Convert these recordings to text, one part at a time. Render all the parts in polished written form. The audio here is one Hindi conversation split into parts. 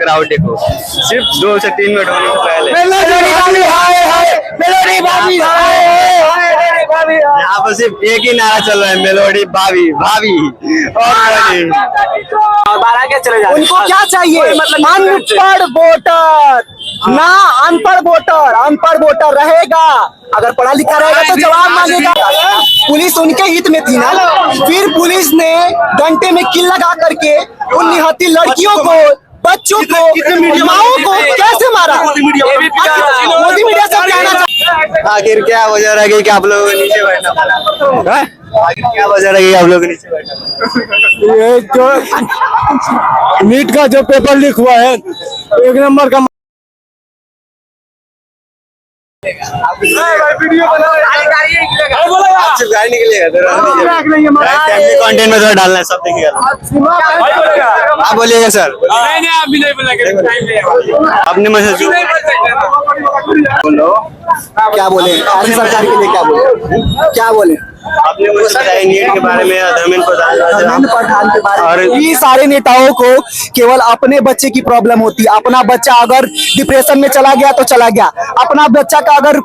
क्राउड देखो, सिर्फ 2 से 3 मिनट होने से पहले यहाँ पर सिर्फ एक ही नारा चल रहा है, मेलोडी भाभी भाभी। और उनको क्या चाहिए? अनपढ़ वोटर ना, अनपढ़ वोटर रहेगा। अगर पढ़ा लिखा रहेगा तो जवाब मांगेगा। पुलिस उनके हित में थी ना, फिर पुलिस ने डंडे में किल लगा करके उन निहत्थी लड़कियों को, बच्चों को, माओ को कैसे मारा? मोदी मीडिया से कहना, आखिर क्या वजह रहेगी कि आप लोगों को नीचे बैठना पड़ा? आखिर क्या वजह रहेगी आप लोगों को नीचे बैठना? ये जो नीट का जो पेपर लीक हुआ है, 1 नंबर का। गाड़ी निकलेगा फैमिली कंटेंट में थोड़ा डालना है, सब देखिएगा। आप बोलिएगा सर। नहीं आप भी नहीं बोलेंगे, अपने में से बोलो, क्या बोले सरकार के लिए? क्या बोले आपने मुझे बताया नीट के बारे में, धर्मेंद्र प्रधान के बारे में। और ये सारे नेताओं को केवल अपने बच्चे की प्रॉब्लम होती है। अपना बच्चा अगर डिप्रेशन में चला गया तो चला गया, अपना बच्चा का अगर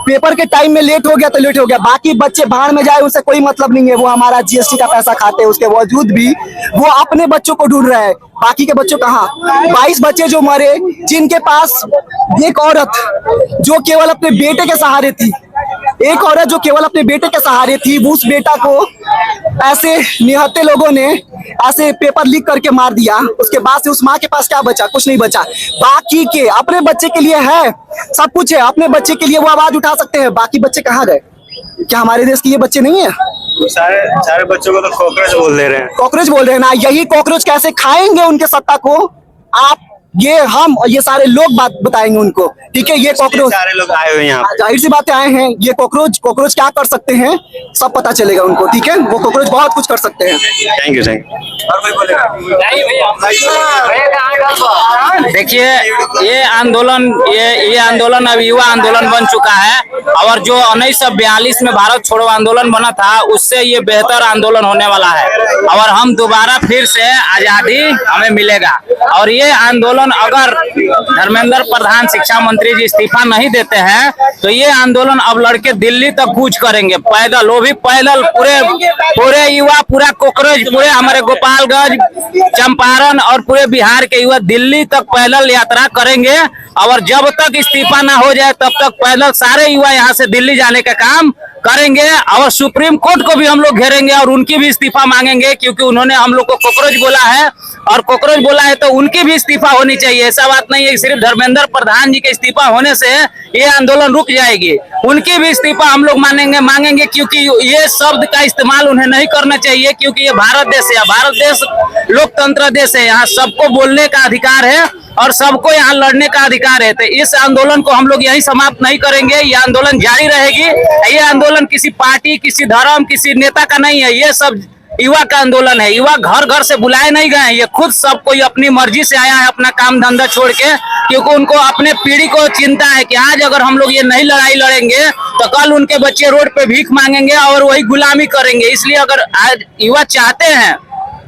पेपर के टाइम में लेट हो गया तो लेट हो गया, बाकी बच्चे भाड़ में जाए उनसे कोई मतलब नहीं है। वो हमारा जीएसटी का पैसा खाते हैं, उसके बावजूद भी वो अपने बच्चों को ढूंढ रहे हैं। बाकी के बच्चों कहाँ? 22 बच्चे जो मरे, जिनके पास एक औरत जो केवल अपने बेटे के सहारे थी, एक औरत जो केवल अपने बेटे के सहारे थी, वो उस बेटा को ऐसे निहत्थे लोगों ने ऐसे पेपर लीक करके मार दिया। उसके बाद से उस माँ के पास क्या बचा? कुछ नहीं बचा। बाकी के अपने बच्चे के लिए है, सब कुछ है, अपने बच्चे के लिए वो आवाज उठा सकते हैं। बाकी बच्चे कहाँ गए? क्या हमारे देश के ये बच्चे नहीं है? सारे बच्चों को तो कॉकरोच बोल दे रहे हैं। कॉकरोच बोल रहे हैं ना, यही कॉकरोच कैसे खाएंगे उनके सत्ता को? आप, ये हम और ये सारे लोग बात बताएंगे उनको, ठीक है? ये कॉकरोच, सारे लोग आए हुए हैं यहाँ, जाहिर सी बातें आए हैं। ये कॉकरोच क्या कर सकते हैं सब पता चलेगा उनको, ठीक है? वो कॉकरोच बहुत कुछ कर सकते हैं। Thank you. और कोई बोलेगा? देखिए ये आंदोलन अब युवा आंदोलन बन चुका है, और जो 1942 में भारत छोड़ो आंदोलन बना था, उससे ये बेहतर आंदोलन होने वाला है। और हम दोबारा फिर से आजादी हमें मिलेगा। और ये आंदोलन अगर धर्मेंद्र प्रधान शिक्षा मंत्री जी इस्तीफा नहीं देते हैं तो ये आंदोलन अब लड़के दिल्ली तक कूच करेंगे, पैदल, वो भी पैदल। पूरे युवा, पूरा कॉकरोच, पूरे हमारे गोपालगंज, चंपारण और पूरे बिहार के युवा दिल्ली तक पैदल यात्रा करेंगे। और जब तक इस्तीफा ना हो जाए तब तक पैदल सारे युवा यहाँ से दिल्ली जाने का काम करेंगे। और सुप्रीम कोर्ट को भी हम लोग घेरेंगे और उनकी भी इस्तीफा मांगेंगे, क्योंकि उन्होंने हम लोग को कॉकरोच बोला है, और कॉकरोच बोला है तो उनकी भी इस्तीफा होनी चाहिए। ऐसा बात नहीं है सिर्फ धर्मेंद्र प्रधान जी के इस्तीफा होने से ये आंदोलन रुक जाएगी, उनकी भी इस्तीफा हम लोग मांगेंगे, क्योंकि ये शब्द का इस्तेमाल उन्हें नहीं करना चाहिए, क्योंकि ये भारत देश है, भारत देश लोकतंत्र देश है, यहाँ सबको बोलने का अधिकार है और सबको यहाँ लड़ने का अधिकार है। तो इस आंदोलन को हम लोग यही समाप्त नहीं करेंगे, ये आंदोलन जारी रहेगी। ये आंदोलन किसी पार्टी, किसी धर्म, किसी नेता का नहीं है, ये सब युवा का आंदोलन है। युवा घर घर से बुलाए नहीं गए, ये खुद सब कोई अपनी मर्जी से आया है, अपना काम धंधा छोड़ के, क्योंकि उनको अपने पीढ़ी को चिंता है कि आज अगर हम लोग ये नहीं लड़ाई लड़ेंगे तो कल उनके बच्चे रोड पे भीख मांगेंगे और वही गुलामी करेंगे। इसलिए अगर आज युवा चाहते हैं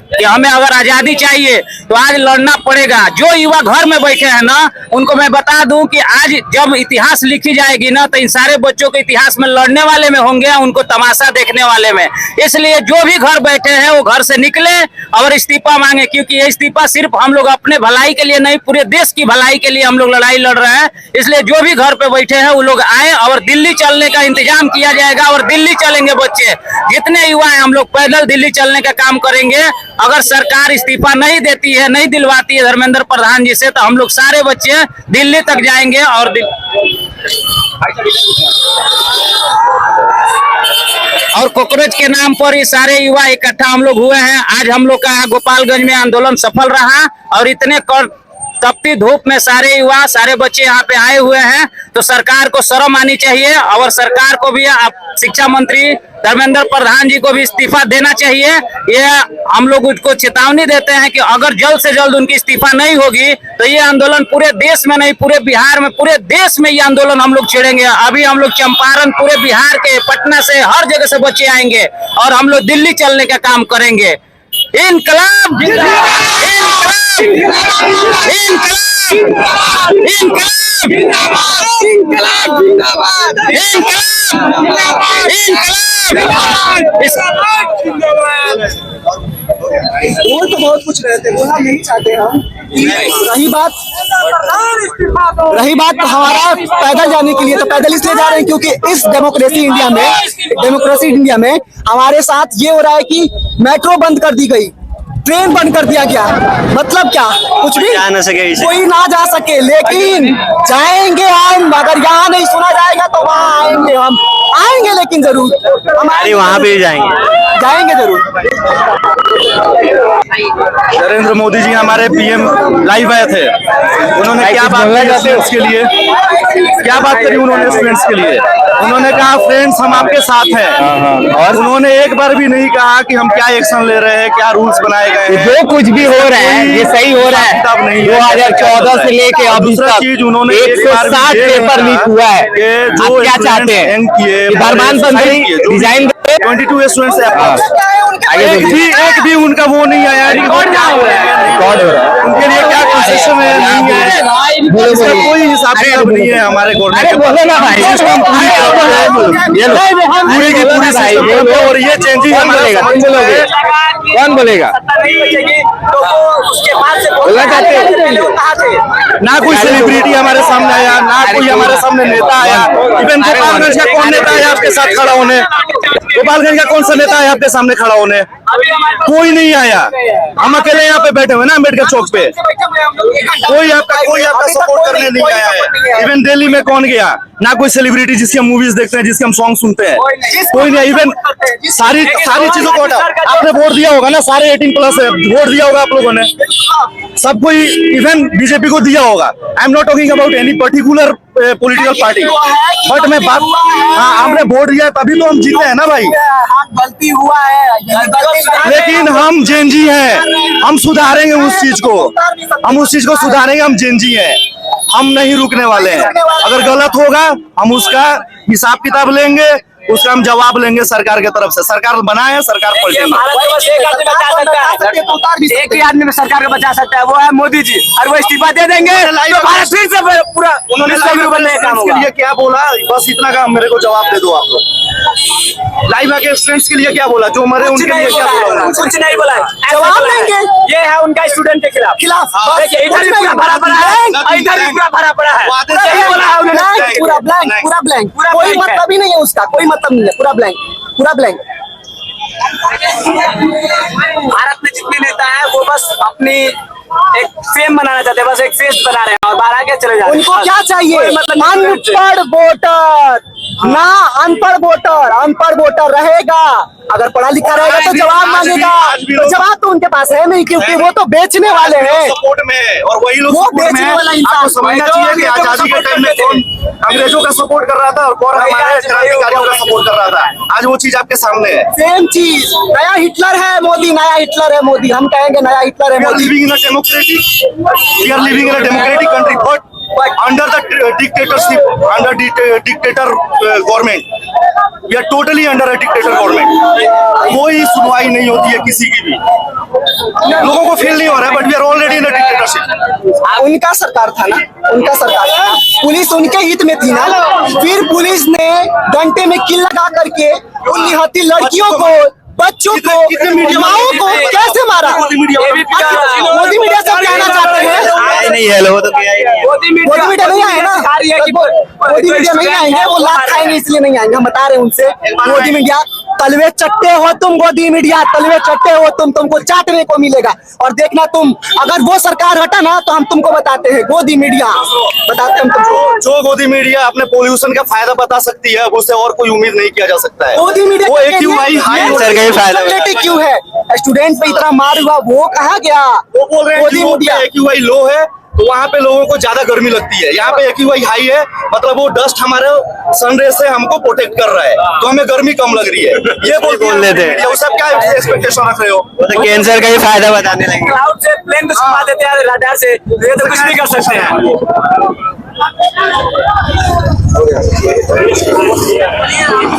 कि हमें अगर आजादी चाहिए तो आज लड़ना पड़ेगा। जो युवा घर में बैठे हैं ना, उनको मैं बता दूं कि आज जब इतिहास लिखी जाएगी ना, तो इन सारे बच्चों के इतिहास में लड़ने वाले में होंगे, उनको तमाशा देखने वाले में। इसलिए जो भी घर बैठे हैं वो घर से निकले और इस्तीफा मांगे, क्योंकि ये इस्तीफा सिर्फ हम लोग अपने भलाई के लिए नहीं, पूरे देश की भलाई के लिए हम लोग लड़ाई लड़ रहे हैं। इसलिए जो भी घर पे बैठे हैं वो लोग आए, और दिल्ली चलने का इंतजाम किया जाएगा और दिल्ली चलेंगे बच्चे। जितने युवा हैं हम लोग पैदल दिल्ली चलने का काम करेंगे। अगर सरकार इस्तीफा नहीं देती है, नहीं दिलवाती है धर्मेंद्र प्रधान जी से, तो हम लोग सारे बच्चे दिल्ली तक जाएंगे। और कॉकरोच के नाम पर ये सारे युवा इकट्ठा हम लोग हुए हैं। आज हम लोग का गोपालगंज में आंदोलन सफल रहा, और इतने तपती धूप में सारे युवा, सारे बच्चे यहाँ पे आए हुए हैं, तो सरकार को शर्म आनी चाहिए। और सरकार को भी, शिक्षा मंत्री धर्मेंद्र प्रधान जी को भी इस्तीफा देना चाहिए। ये हम लोग उसको चेतावनी देते हैं कि अगर जल्द से जल्द उनकी इस्तीफा नहीं होगी तो ये आंदोलन पूरे देश में नहीं, पूरे बिहार में, पूरे देश में ये आंदोलन हम लोग छेड़ेंगे। अभी हम लोग चंपारण, पूरे बिहार के, पटना से, हर जगह से बच्चे आएंगे और हम लोग दिल्ली चलने का काम करेंगे। इनकलाब वो तो बहुत कुछ रहते, बोलना नहीं चाहते हम। रही बात हमारा पैदल जाने के लिए, तो पैदल इसलिए जा रहे हैं क्योंकि इस डेमोक्रेसी इंडिया में हमारे साथ ये हो रहा है कि मेट्रो बंद कर दी गई, ट्रेन बंद कर दिया गया। मतलब क्या, कुछ भी जा ना सके इसे। कोई ना जा सके, लेकिन जाएंगे हम। अगर यहाँ नहीं सुना जाएगा तो वहाँ आएंगे, हम आएंगे, लेकिन जरूर अरे वहाँ पे जाएंगे जरूर। नरेंद्र मोदी जी हमारे पीएम लाइव आए थे, उन्होंने क्या बात करी स्टूडेंट्स के लिए, क्या बात करी उन्होंने स्टूडेंट्स के लिए। उन्होंने कहा फ्रेंड्स हम आपके साथ हैं, और उन्होंने एक बार भी नहीं कहा कि हम क्या एक्शन ले रहे हैं, क्या रूल्स बनाए गए हैं। जो कुछ भी हो रहा है ये सही हो रहा है। 2014 से लेके अभी तक चीज उन्होंने 160 पेपर लीक हुआ है। आप क्या चाहते हैं? धर्मांत बंदरी डिजाइन 22 स्टूडेंट्स एक भी उनका वो नहीं आया कि वो क्या हो रहा है, उनके लिए क्या कंसेशन है, नहीं है, इसका कोई हिसाब किताब नहीं है हमारे गवर्नमेंट के। बोलो ना भाई, पूरी की पूरी सिस्टम, और ये चेंजिंग कौन बोलेगा? बोलना चाहते हैं? ना कोई सेलिब्रिटी हमारे सामने आया, ना कोई हमारे सामने नेता आया। इवन गोपालगंज का कौन नेता है आपके साथ खड़ा होने? गोपालगंज का कौन सा नेता है आपके सामने खड़ा होने? कोई नहीं आया। हम अकेले यहाँ पे बैठे हुए ना अम्बेडकर चौक पे, कोई आपका सपोर्ट करने नहीं आया है। इवन दिल्ली में कौन गया? ना कोई सेलिब्रिटी जिसकी हम मूवीज देखते हैं, जिसके हम सॉन्ग सुनते हैं, कोई नहीं। इवन सारी चीजों को आपने वोट दिया होगा ना, सारे 18+ है, वोट दिया होगा आप लोगों ने, सब कोई इवन बीजेपी को दिया होगा। I am not talking about any particular political party, but मैं बात, हाँ हमने वोट दिया तभी तो हम जीते हैं ना भाई। गलती हुआ है, लेकिन हम जेनजी हैं, हम सुधारेंगे उस चीज को, सुधारेंगे। हम जेनजी हैं, हम नहीं रुकने वाले हैं। अगर गलत होगा हम उसका हिसाब किताब लेंगे, उसका हम जवाब लेंगे सरकार की तरफ से। सरकार बनाए है, सरकार पलटेगी। एक ही आदमी में सरकार को बचा सकता है, वो है मोदी जी, और वो इस्तीफा दे देंगे तो भारत फिर से पूरा उन्होंने के लिए क्या बोला, बस इतना का मेरे को जवाब दे दो आप लोग। लाइव आके स्टूडेंट्स के लिए क्या बोला, जो मरे उनके लिए क्या बोला? कुछ नहीं बोला, जवाब देंगे। ये है उनका स्टूडेंट के खिलाफ। देखिए इधर भी पूरा भरा पड़ा है, इधर भी पूरा भरा पड़ा है, पूरा ब्लैंक, कोई मतलब ही नहीं है उसका, कोई मतलब नहीं है, पूरा ब्लैंक। भारत में जितने नेता हैं वो बस अपनी एक फेम बनाना चाहते हैं, बस एक फेस बना रहे हैं और बाहर आके चले जा रहे हैं। उनको क्या चाहिए? अनपढ़ वोटर, अनपढ़ वोटर रहेगा। अगर पढ़ा लिखा रहेगा तो जवाब मांगेगा, तो जवाब तो उनके पास है नहीं, क्योंकि वो तो बेचने वाले हैं, सपोर्ट में है, और वही लोग वो बेचने वाला इंसान। आपको समझना चाहिए कि आजादी के टाइम में कौन अंग्रेजों का सपोर्ट कर रहा था और कौन हमारे क्रांतिकारियों का सपोर्ट कर रहा था। आज वो चीज आपके सामने है, सेम चीज। नया हिटलर है मोदी, हम कहेंगे नया हिटलर है Modi. We are living in a democratic country, but under the dictatorship, under dictator government, we are totally under a dictator government. कोई सुनवाई नहीं होती है किसी की भी, लोगों को फील नहीं हो रहा है, but we are already in a dictatorship. उनका सरकार था ना, पुलिस उनके हित में थी ना, फिर पुलिस ने डंडे में किल लगा करके उन निहत्थी लड़कियों को, बच्चों को, माओ को कैसे मारा? मोदी मीडिया से कहना चाहते हैं नहीं है, लोग तो मोदी मीडिया नहीं आए ना, मोदी मीडिया नहीं आएंगे, वो लात खाएंगे इसलिए नहीं आएंगे। हम बता रहे हैं उनसे, मोदी मीडिया तलवे चट्टे हो तुम, गोदी मीडिया तलवे चट्टे हो तुम, तुमको चाटने को मिलेगा। और देखना तुम, अगर वो सरकार हटा ना तो हम तुमको बताते हैं, गोदी मीडिया बताते हैं हम तुमको। जो गोदी मीडिया अपने पोल्यूशन का फायदा बता सकती है, उससे और कोई उम्मीद नहीं किया जा सकता है। गोदी मीडिया वो AQI हाई क्यों है? स्टूडेंट पे इतना मार हुआ, वो कहा गया? वो बोल रहे हैं गोदी मीडिया AQI लो है तो वहाँ पे लोगों को ज्यादा गर्मी लगती है, यहाँ पे AQI हाई है, मतलब वो डस्ट हमारे सनरे से हमको प्रोटेक्ट कर रहा है, तो हमें गर्मी कम लग रही है। ये बोल लेते हैं, वो सब क्या एक्सपेक्टेशन रख रहे हो? तो कैंसर का ही फायदा बताने लगे। क्लाउड से प्लेन को छुपा देते हैं रडार से, ये तो कुछ भी कर सकते हैं।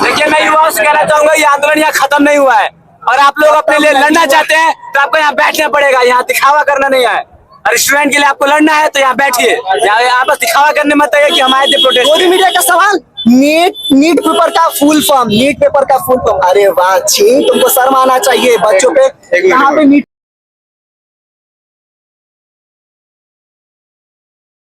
देखिए मैं युवाओं से कहना चाहूंगा, ये आंदोलन यहाँ खत्म नहीं हुआ है, और आप लोग अपने लिए लड़ना चाहते हैं तो आपको यहाँ बैठना पड़ेगा, यहाँ दिखावा करना नहीं है। और स्टूडेंट के लिए आपको लड़ना है तो यहाँ बैठिए, यहाँ बस दिखावा करने मत आइए कि हम आए थे प्रोटेस्ट। मोदी मीडिया का सवाल, नीट पेपर का फुल फॉर्म, नीट पेपर का फुल फॉर्म। अरे वाह छी, तुमको शर्म आना चाहिए बच्चों पे। यहाँ पे नीट